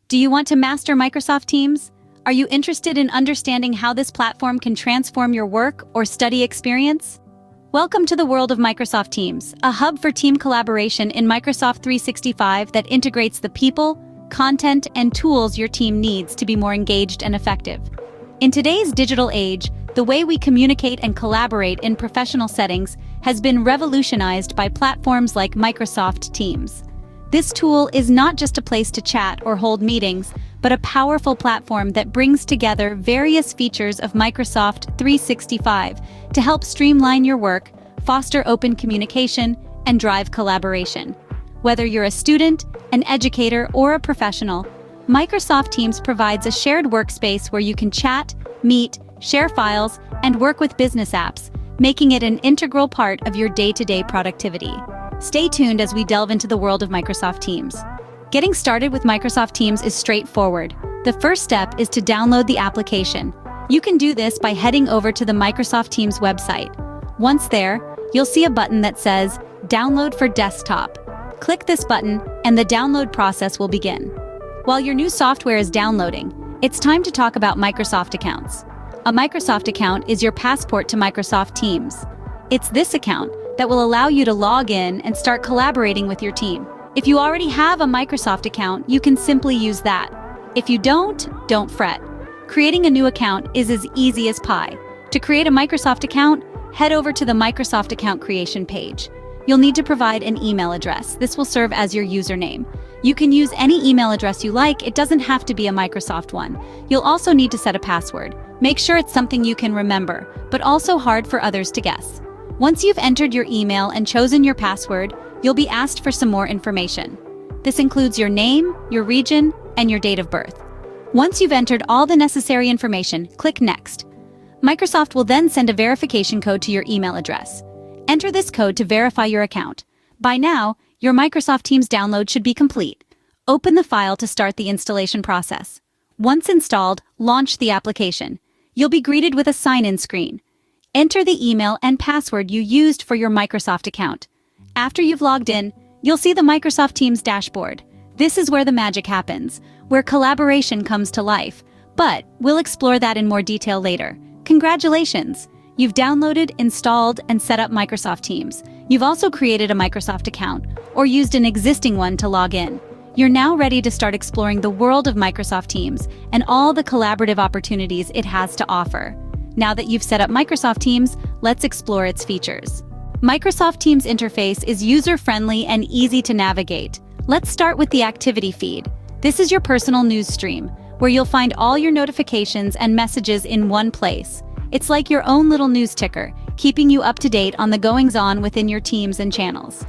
Do you want to master Microsoft Teams? Are you interested in understanding how this platform can transform your work or study experience? Welcome to the world of Microsoft Teams, a hub for team collaboration in Microsoft 365 that integrates the people, content, and tools your team needs to be more engaged and effective. In today's digital age, the way we communicate and collaborate in professional settings has been revolutionized by platforms like Microsoft Teams. This tool is not just a place to chat or hold meetings, but a powerful platform that brings together various features of Microsoft 365 to help streamline your work, foster open communication, and drive collaboration. Whether you're a student, an educator, or a professional, Microsoft Teams provides a shared workspace where you can chat, meet, share files, and work with business apps, making it an integral part of your day-to-day productivity. Stay tuned as we delve into the world of Microsoft Teams. Getting started with Microsoft Teams is straightforward. The first step is to download the application. You can do this by heading over to the Microsoft Teams website. Once there, you'll see a button that says Download for Desktop. Click this button, and the download process will begin. While your new software is downloading, it's time to talk about Microsoft accounts. A Microsoft account is your passport to Microsoft Teams. It's this account that will allow you to log in and start collaborating with your team. If you already have a Microsoft account, you can simply use that. If you don't fret. Creating a new account is as easy as pie. To create a Microsoft account, head over to the Microsoft account creation page. You'll need to provide an email address. This will serve as your username. You can use any email address you like. It doesn't have to be a Microsoft one. You'll also need to set a password. Make sure it's something you can remember, but also hard for others to guess. Once you've entered your email and chosen your password, you'll be asked for some more information. This includes your name, your region, and your date of birth. Once you've entered all the necessary information, click Next. Microsoft will then send a verification code to your email address. Enter this code to verify your account. By now, your Microsoft Teams download should be complete. Open the file to start the installation process. Once installed, launch the application. You'll be greeted with a sign-in screen. Enter the email and password you used for your Microsoft account. After you've logged in, you'll see the Microsoft Teams dashboard. This is where the magic happens, where collaboration comes to life. But we'll explore that in more detail later. Congratulations! You've downloaded, installed, and set up Microsoft Teams. You've also created a Microsoft account, or used an existing one to log in. You're now ready to start exploring the world of Microsoft Teams and all the collaborative opportunities it has to offer. Now that you've set up Microsoft Teams, let's explore its features. Microsoft Teams interface is user-friendly and easy to navigate. Let's start with the activity feed. This is your personal news stream, where you'll find all your notifications and messages in one place. It's like your own little news ticker, keeping you up to date on the goings-on within your teams and channels.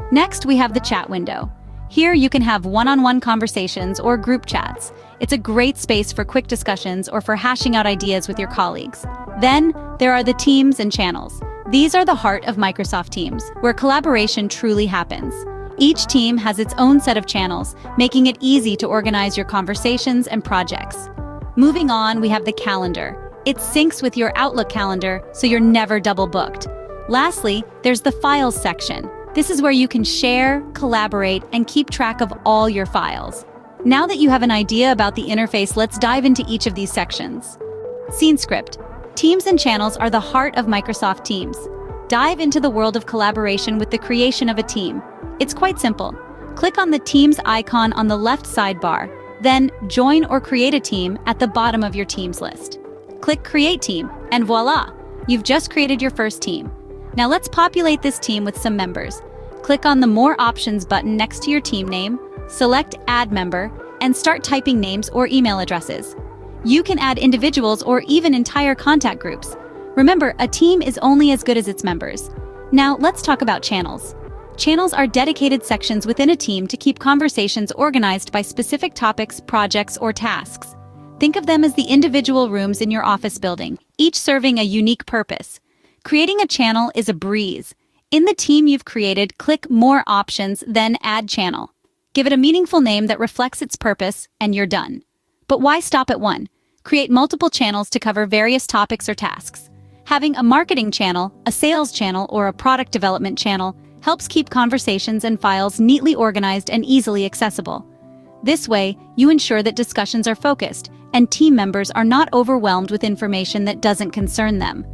Next, we have the chat window. Here you can have one-on-one conversations or group chats. It's a great space for quick discussions or for hashing out ideas with your colleagues. Then, there are the teams and channels. These are the heart of Microsoft Teams, where collaboration truly happens. Each team has its own set of channels, making it easy to organize your conversations and projects. Moving on, we have the calendar. It syncs with your Outlook calendar, so you're never double booked. Lastly, there's the Files section. This is where you can share, collaborate, and keep track of all your files. Now that you have an idea about the interface, let's dive into each of these sections. Scene script. Teams and channels are the heart of Microsoft Teams. Dive into the world of collaboration with the creation of a team. It's quite simple. Click on the Teams icon on the left sidebar, then Join or Create a Team at the bottom of your Teams list. Click Create Team, and voila! You've just created your first team. Now let's populate this team with some members. Click on the More Options button next to your team name, select Add Member, and start typing names or email addresses. You can add individuals or even entire contact groups. Remember, a team is only as good as its members. Now let's talk about channels. Channels are dedicated sections within a team to keep conversations organized by specific topics, projects, or tasks. Think of them as the individual rooms in your office building, each serving a unique purpose. Creating a channel is a breeze. In the team you've created, click More Options, then Add Channel. Give it a meaningful name that reflects its purpose, and you're done. But why stop at one? Create multiple channels to cover various topics or tasks. Having a marketing channel, a sales channel, or a product development channel helps keep conversations and files neatly organized and easily accessible. This way, you ensure that discussions are focused and team members are not overwhelmed with information that doesn't concern them.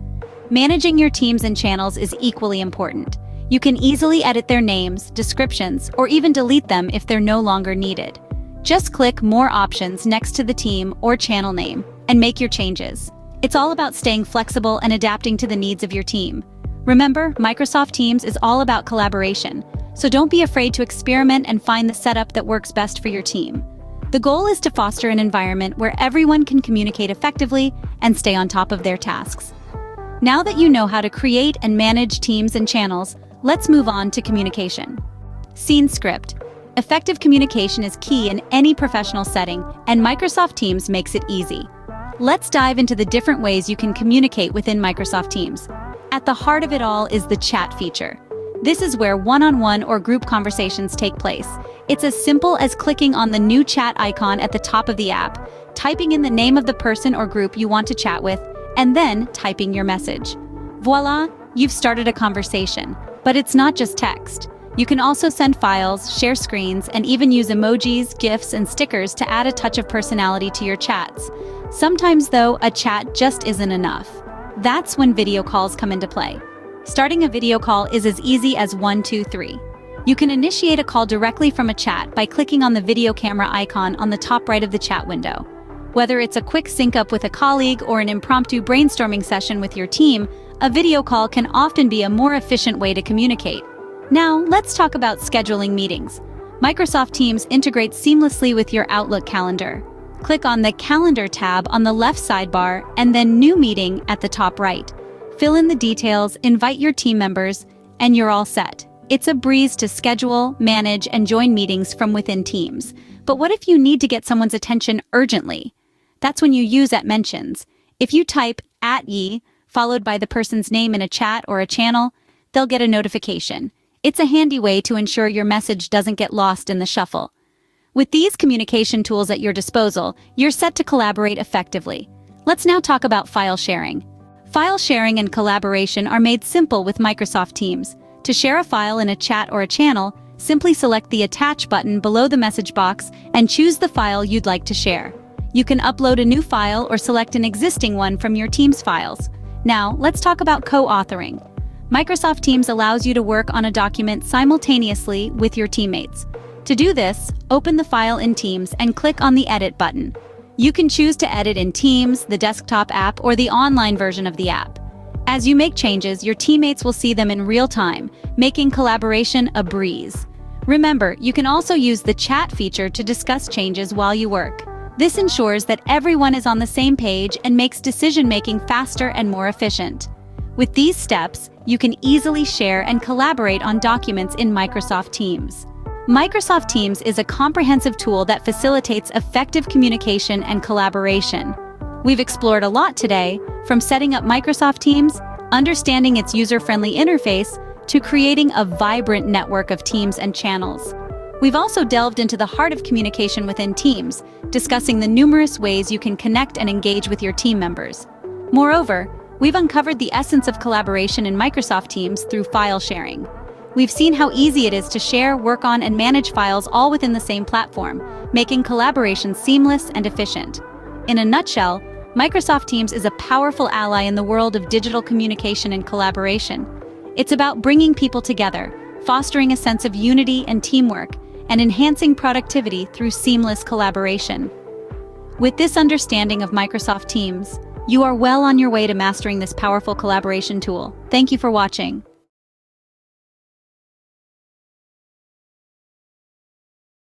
Managing your teams and channels is equally important. You can easily edit their names, descriptions, or even delete them if they're no longer needed. Just click More Options next to the team or channel name and make your changes. It's all about staying flexible and adapting to the needs of your team. Remember, Microsoft Teams is all about collaboration, so don't be afraid to experiment and find the setup that works best for your team. The goal is to foster an environment where everyone can communicate effectively and stay on top of their tasks. Now that you know how to create and manage teams and channels, let's move on to communication. Scene script. Effective communication is key in any professional setting, and Microsoft Teams makes it easy. Let's dive into the different ways you can communicate within Microsoft Teams. At the heart of it all is the chat feature. This is where one-on-one or group conversations take place. It's as simple as clicking on the new chat icon at the top of the app, typing in the name of the person or group you want to chat with, and then typing your message. Voila, you've started a conversation. But it's not just text. You can also send files, share screens, and even use emojis, GIFs, and stickers to add a touch of personality to your chats. Sometimes, though, a chat just isn't enough. That's when video calls come into play. Starting a video call is as easy as 1, 2, 3. You can initiate a call directly from a chat by clicking on the video camera icon on the top right of the chat window. Whether it's a quick sync-up with a colleague or an impromptu brainstorming session with your team, a video call can often be a more efficient way to communicate. Now, let's talk about scheduling meetings. Microsoft Teams integrates seamlessly with your Outlook calendar. Click on the Calendar tab on the left sidebar and then New Meeting at the top right. Fill in the details, invite your team members, and you're all set. It's a breeze to schedule, manage, and join meetings from within Teams. But what if you need to get someone's attention urgently? That's when you use @mentions. If you type @ye, followed by the person's name in a chat or a channel, they'll get a notification. It's a handy way to ensure your message doesn't get lost in the shuffle. With these communication tools at your disposal, you're set to collaborate effectively. Let's now talk about file sharing. File sharing and collaboration are made simple with Microsoft Teams. To share a file in a chat or a channel, simply select the Attach button below the message box and choose the file you'd like to share. You can upload a new file or select an existing one from your Teams files. Now, let's talk about co-authoring. Microsoft Teams allows you to work on a document simultaneously with your teammates. To do this, open the file in Teams and click on the Edit button. You can choose to edit in Teams, the desktop app, or the online version of the app. As you make changes, your teammates will see them in real time, making collaboration a breeze. Remember, you can also use the chat feature to discuss changes while you work. This ensures that everyone is on the same page and makes decision-making faster and more efficient. With these steps, you can easily share and collaborate on documents in Microsoft Teams. Microsoft Teams is a comprehensive tool that facilitates effective communication and collaboration. We've explored a lot today, from setting up Microsoft Teams, understanding its user-friendly interface, to creating a vibrant network of teams and channels. We've also delved into the heart of communication within Teams, discussing the numerous ways you can connect and engage with your team members. Moreover, we've uncovered the essence of collaboration in Microsoft Teams through file sharing. We've seen how easy it is to share, work on, and manage files all within the same platform, making collaboration seamless and efficient. In a nutshell, Microsoft Teams is a powerful ally in the world of digital communication and collaboration. It's about bringing people together, fostering a sense of unity and teamwork, and enhancing productivity through seamless collaboration. With this understanding of Microsoft Teams, you are well on your way to mastering this powerful collaboration tool. Thank you for watching.